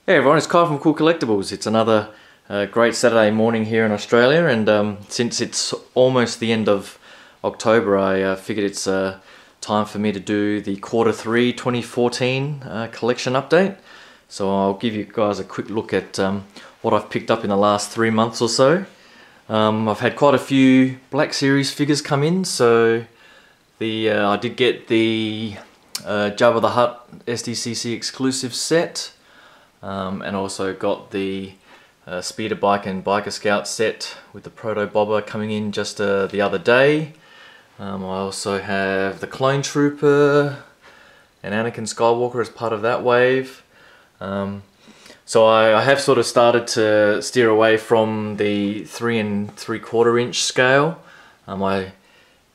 Hey everyone, it's Kyle from Kool Collectibles. It's another great Saturday morning here in Australia, and since it's almost the end of October, I figured it's time for me to do the Q3 2014 collection update. So I'll give you guys a quick look at what I've picked up in the last 3 months or so. I've had quite a few Black Series figures come in, so I did get the Jabba the Hutt SDCC exclusive set. And also got the Speeder Bike and Biker Scout set with the Proto Bobber coming in just the other day. I also have the Clone Trooper and Anakin Skywalker as part of that wave. So I have sort of started to steer away from the 3 3/4 inch scale. I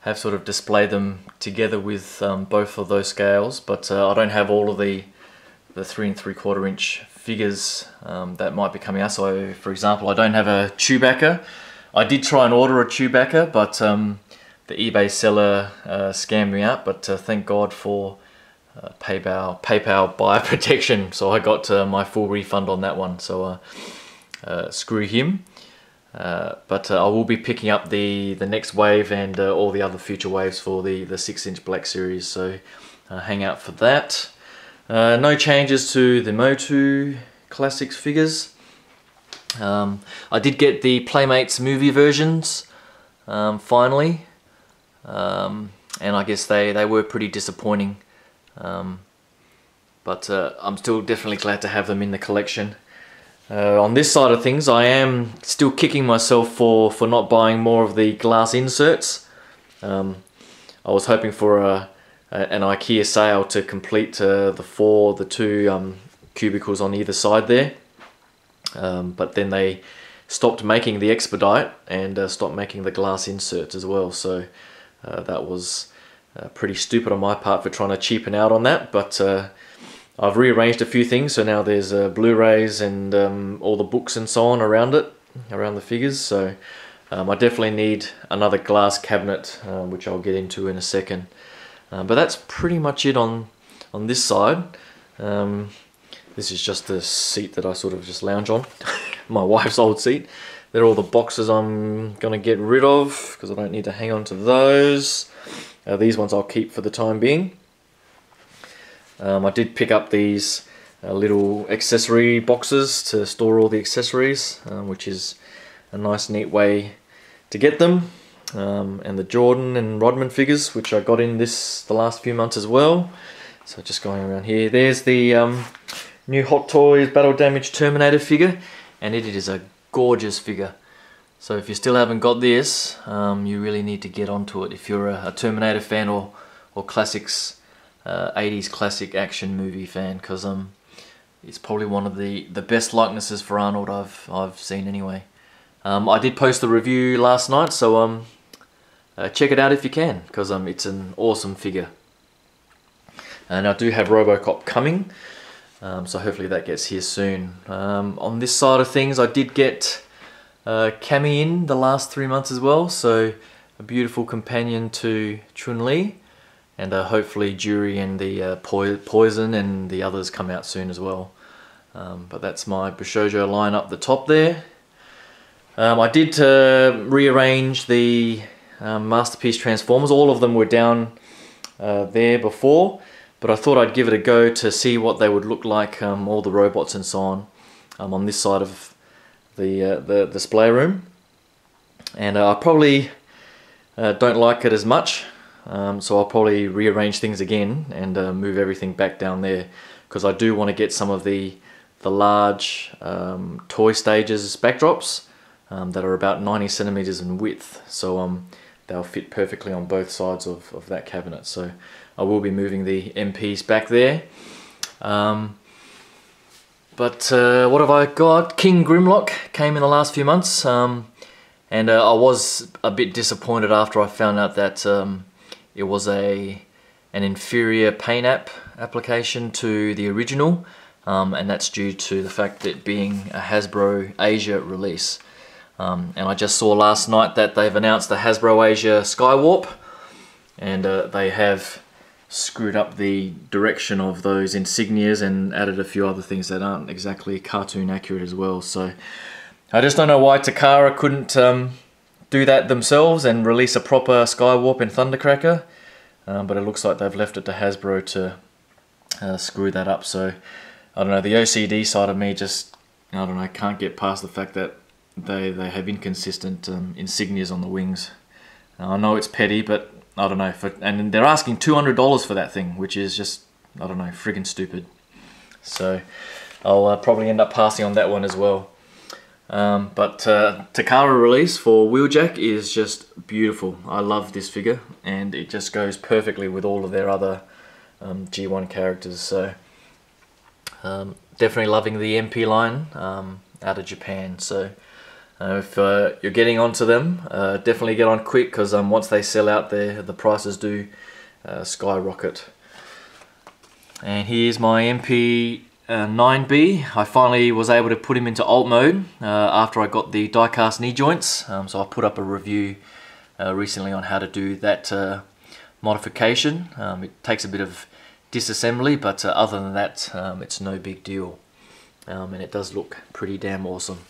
have sort of displayed them together with both of those scales, but I don't have all of the 3 3/4 inch figures that might be coming out. So for example, I don't have a Chewbacca. I did try and order a Chewbacca, but the eBay seller scammed me out, but thank God for PayPal buyer protection, so I got my full refund on that one, so screw him. But I will be picking up the next wave and all the other future waves for the 6-inch Black Series, so hang out for that. No changes to the MOTU Classics figures. I did get the Playmates movie versions finally, and I guess they were pretty disappointing, but I'm still definitely glad to have them in the collection. On this side of things, I am still kicking myself for not buying more of the glass inserts. I was hoping for an IKEA sale to complete the 2 cubicles on either side there, but then they stopped making the expedite and stopped making the glass inserts as well, so that was pretty stupid on my part for trying to cheapen out on that. But I've rearranged a few things, so now there's Blu-rays and all the books and so on around the figures, so I definitely need another glass cabinet, which I'll get into in a second. But that's pretty much it on this side. This is just the seat that I sort of just lounge on, my wife's old seat. They're all the boxes I'm gonna get rid of because I don't need to hang on to those. These ones I'll keep for the time being. I did pick up these little accessory boxes to store all the accessories, which is a nice neat way to get them. And the Jordan and Rodman figures, which I got in the last few months as well. So just going around here, there's the new Hot Toys Battle Damage Terminator figure, and it is a gorgeous figure. So if you still haven't got this, you really need to get onto it if you're a Terminator fan or classics, 80s classic action movie fan, because it's probably one of the best likenesses for Arnold I've seen anyway. I did post the review last night, so check it out if you can, because it's an awesome figure. And I do have RoboCop coming, so hopefully that gets here soon. On this side of things, I did get Cammy in the last 3 months as well, so a beautiful companion to Chun-Li, and hopefully Jury and the Poison and the others come out soon as well. But that's my Bishojo line up the top there. I did rearrange the Masterpiece Transformers. All of them were down there before, but I thought I'd give it a go to see what they would look like, all the robots and so on this side of the display room. And I probably don't like it as much, so I'll probably rearrange things again and move everything back down there, because I do want to get some of the large toy stages backdrops that are about 90 centimeters in width, so they'll fit perfectly on both sides of that cabinet. So I will be moving the MPs back there. But what have I got? King Grimlock came in the last few months, and I was a bit disappointed after I found out that it was an inferior paint application to the original, and that's due to the fact that it being a Hasbro Asia release. And I just saw last night that they've announced the Hasbro Asia Skywarp, and they have screwed up the direction of those insignias and added a few other things that aren't exactly cartoon accurate as well. So I just don't know why Takara couldn't do that themselves and release a proper Skywarp and Thundercracker, but it looks like they've left it to Hasbro to screw that up. So I don't know, the OCD side of me just, I don't know, can't get past the fact that they have inconsistent insignias on the wings. I know it's petty, but I don't know, and they're asking $200 for that thing, which is just, I don't know, friggin' stupid. So I'll probably end up passing on that one as well. But Takara release for Wheeljack is just beautiful. I love this figure, and it just goes perfectly with all of their other G1 characters. So definitely loving the MP line out of Japan. So if you're getting onto them, definitely get on quick, because once they sell out, the prices do skyrocket. And here's my MP 9B. I finally was able to put him into alt mode after I got the die-cast knee joints. So I put up a review recently on how to do that modification. It takes a bit of disassembly, but other than that, it's no big deal. And it does look pretty damn awesome.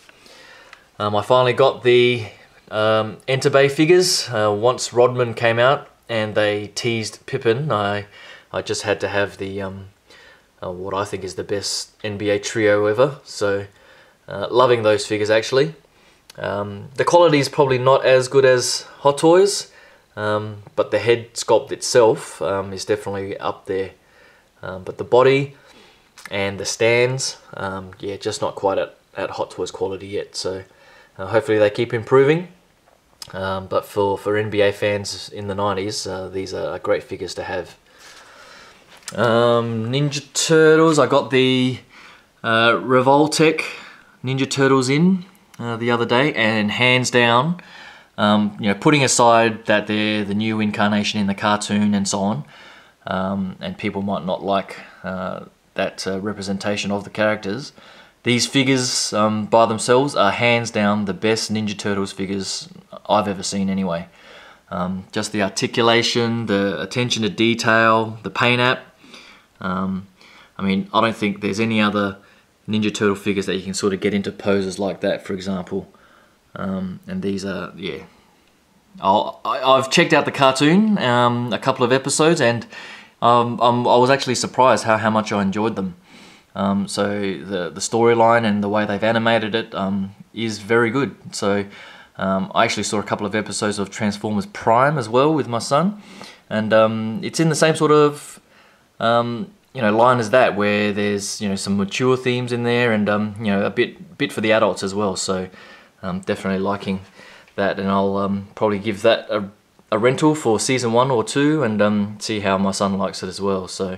I finally got the Enter Bay figures. Once Rodman came out and they teased Pippin, I just had to have the what I think is the best NBA trio ever. So loving those figures actually. The quality is probably not as good as Hot Toys, but the head sculpt itself is definitely up there. But the body and the stands, yeah, just not quite at Hot Toys quality yet. So hopefully they keep improving. But for NBA fans in the 90s, these are great figures to have. Ninja Turtles, I got the Revoltech Ninja Turtles in the other day, and hands down, you know, putting aside that they're the new incarnation in the cartoon and so on, and people might not like that representation of the characters, these figures by themselves are hands down the best Ninja Turtles figures I've ever seen anyway. Just the articulation, the attention to detail, the paint app. I mean, I don't think there's any other Ninja Turtle figures that you can sort of get into poses like that, for example. And these are, yeah. I've checked out the cartoon a couple of episodes, and I was actually surprised how much I enjoyed them. So the storyline and the way they've animated it is very good. So I actually saw a couple of episodes of Transformers Prime as well with my son, and it's in the same sort of you know, line as that, where there's, you know, some mature themes in there, and you know, a bit for the adults as well. So definitely liking that, and I'll probably give that a rental for season 1 or 2, and see how my son likes it as well. So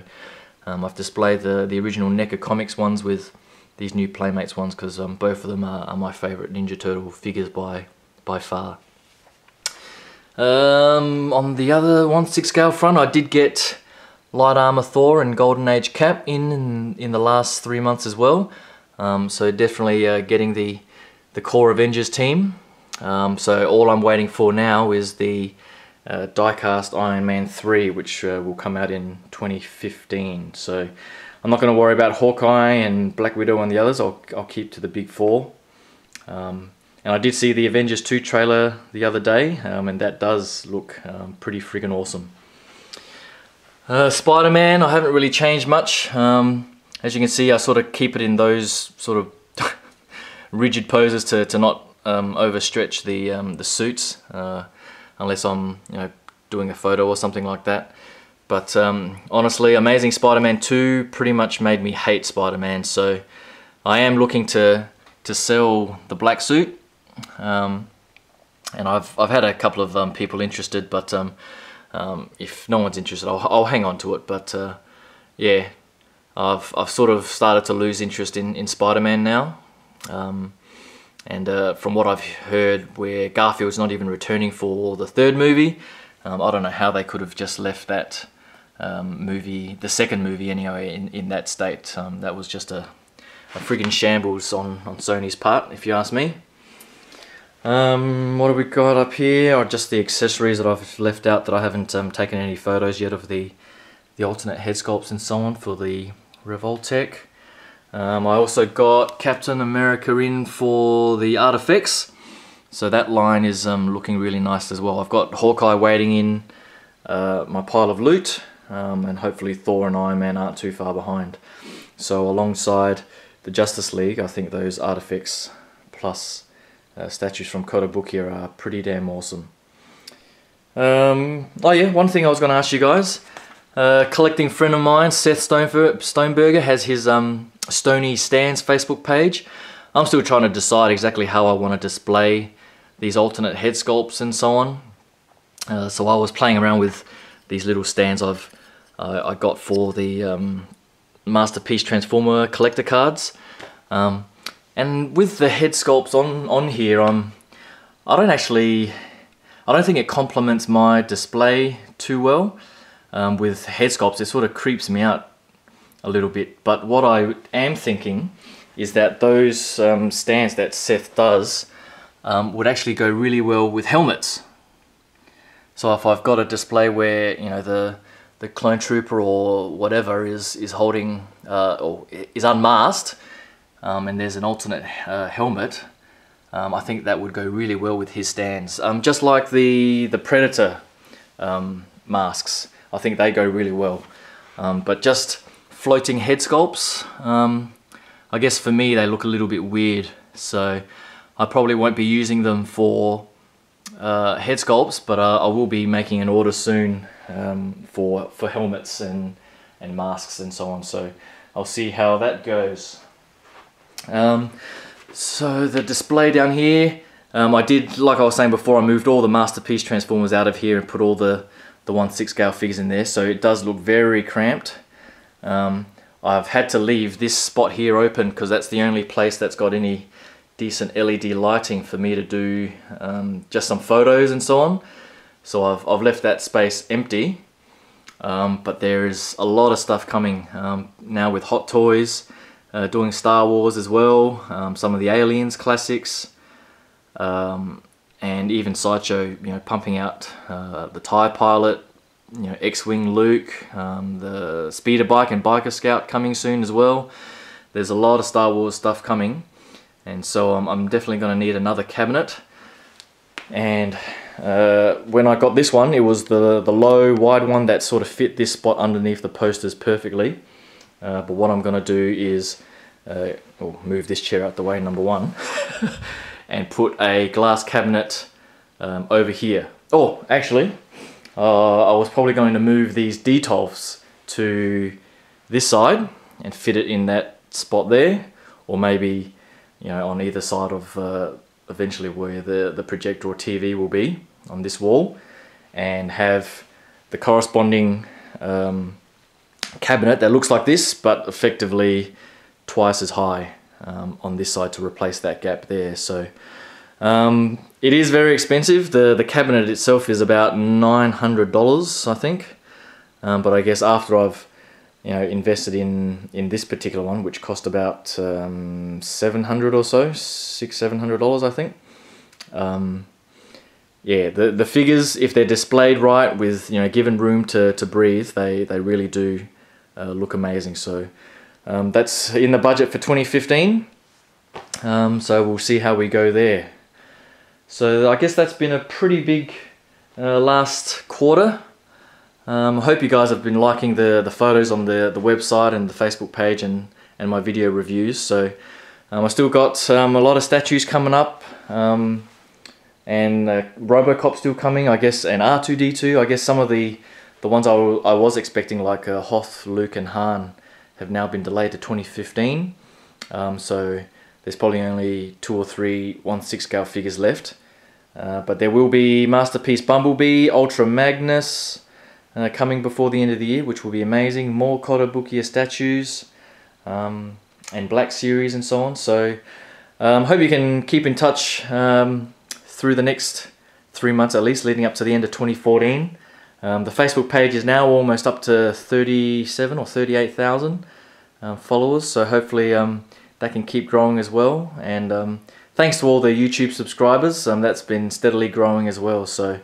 I've displayed the original NECA Comics ones with these new Playmates ones, because both of them are my favourite Ninja Turtle figures by far. On the other 1/6 scale front, I did get Light Armor Thor and Golden Age Cap in the last 3 months as well. So definitely getting the core Avengers team. So all I'm waiting for now is the die-cast Iron Man 3, which will come out in 2015. So I'm not going to worry about Hawkeye and Black Widow and the others. I'll keep to the big 4. And I did see the Avengers 2 trailer the other day, and that does look pretty friggin' awesome. Spider-Man, I haven't really changed much. As you can see, I sort of keep it in those sort of rigid poses to not overstretch the suits, unless I'm, you know, doing a photo or something like that. But honestly, Amazing Spider-Man 2 pretty much made me hate Spider-Man, so I am looking to sell the black suit, and I've had a couple of people interested, but if no one's interested, I'll hang on to it. But yeah, I've sort of started to lose interest in Spider-Man now, and from what I've heard, where Garfield's not even returning for the 3rd movie, I don't know how they could have just left that movie, the 2nd movie anyway, in that state. That was just a friggin' shambles on Sony's part, if you ask me. What have we got up here? Or just the accessories that I've left out that I haven't taken any photos yet of the the alternate head sculpts and so on for the Revoltech. I also got Captain America in for the artifacts, so that line is looking really nice as well. I've got Hawkeye waiting in my pile of loot, and hopefully Thor and Iron Man aren't too far behind. So alongside the Justice League, I think those artifacts plus statues from Kotobukiya are pretty damn awesome. Oh yeah, one thing I was going to ask you guys. Collecting friend of mine, Seth Stoneberger, has his Stony Stands Facebook page. I'm still trying to decide exactly how I want to display these alternate head sculpts and so on. So I was playing around with these little stands I got for the Masterpiece Transformer collector cards. And with the head sculpts on here, I don't think it complements my display too well. With head sculpts, it sort of creeps me out a little bit. But what I am thinking is that those stands that Seth does would actually go really well with helmets. So if I've got a display where, you know, the clone trooper or whatever is holding or is unmasked, and there's an alternate helmet, I think that would go really well with his stands. Just like the Predator masks, I think they go really well. But just floating head sculpts, I guess for me they look a little bit weird, so I probably won't be using them for head sculpts, but I will be making an order soon for helmets and masks and so on, so I'll see how that goes. So the display down here, I did, like I was saying before, I moved all the Masterpiece Transformers out of here and put all the 1/6 scale figures in there, so it does look very cramped. I've had to leave this spot here open because that's the only place that's got any decent LED lighting for me to do just some photos and so on. So I've left that space empty, but there is a lot of stuff coming now with Hot Toys, doing Star Wars as well, some of the Aliens classics, and even Sideshow, you know, pumping out the TIE Pilot, you know, X-Wing Luke, the Speeder Bike and Biker Scout coming soon as well. There's a lot of Star Wars stuff coming, and so I'm definitely going to need another cabinet. And when I got this one, it was the low wide one that sort of fit this spot underneath the posters perfectly. But what I'm going to do is move this chair out the way, number one, and put a glass cabinet over here. Oh, actually, I was probably going to move these Detolfs to this side and fit it in that spot there, or maybe, you know, on either side of eventually where the projector or TV will be on this wall, and have the corresponding cabinet that looks like this but effectively twice as high on this side to replace that gap there. So it is very expensive. The cabinet itself is about $900, I think, but I guess after I've, you know, invested in this particular one, which cost about $700 or so, $600-700 I think. Yeah, the figures, if they're displayed right with, you know, given room to breathe, they really do look amazing. So that's in the budget for 2015. So we'll see how we go there. So I guess that's been a pretty big last quarter. I hope you guys have been liking the photos on the website and the Facebook page and my video reviews. So I still got a lot of statues coming up, and Robocop still coming, I guess, and R2-D2. I guess some of the ones I was expecting, like Hoth, Luke and Han, have now been delayed to 2015. So there's probably only 2 or 3 1/6 scale figures left. But there will be Masterpiece Bumblebee, Ultra Magnus, coming before the end of the year, which will be amazing. More Kotobukiya statues, and Black Series and so on. So hope you can keep in touch through the next 3 months at least, leading up to the end of 2014. The Facebook page is now almost up to 37 or 38,000 followers, so hopefully that can keep growing as well. And thanks to all the YouTube subscribers, that's been steadily growing as well. So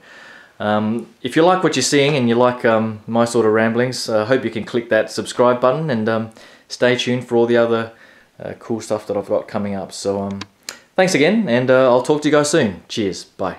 If you like what you're seeing and you like my sort of ramblings, I hope you can click that subscribe button and stay tuned for all the other cool stuff that I've got coming up. So thanks again, and I'll talk to you guys soon. Cheers, bye.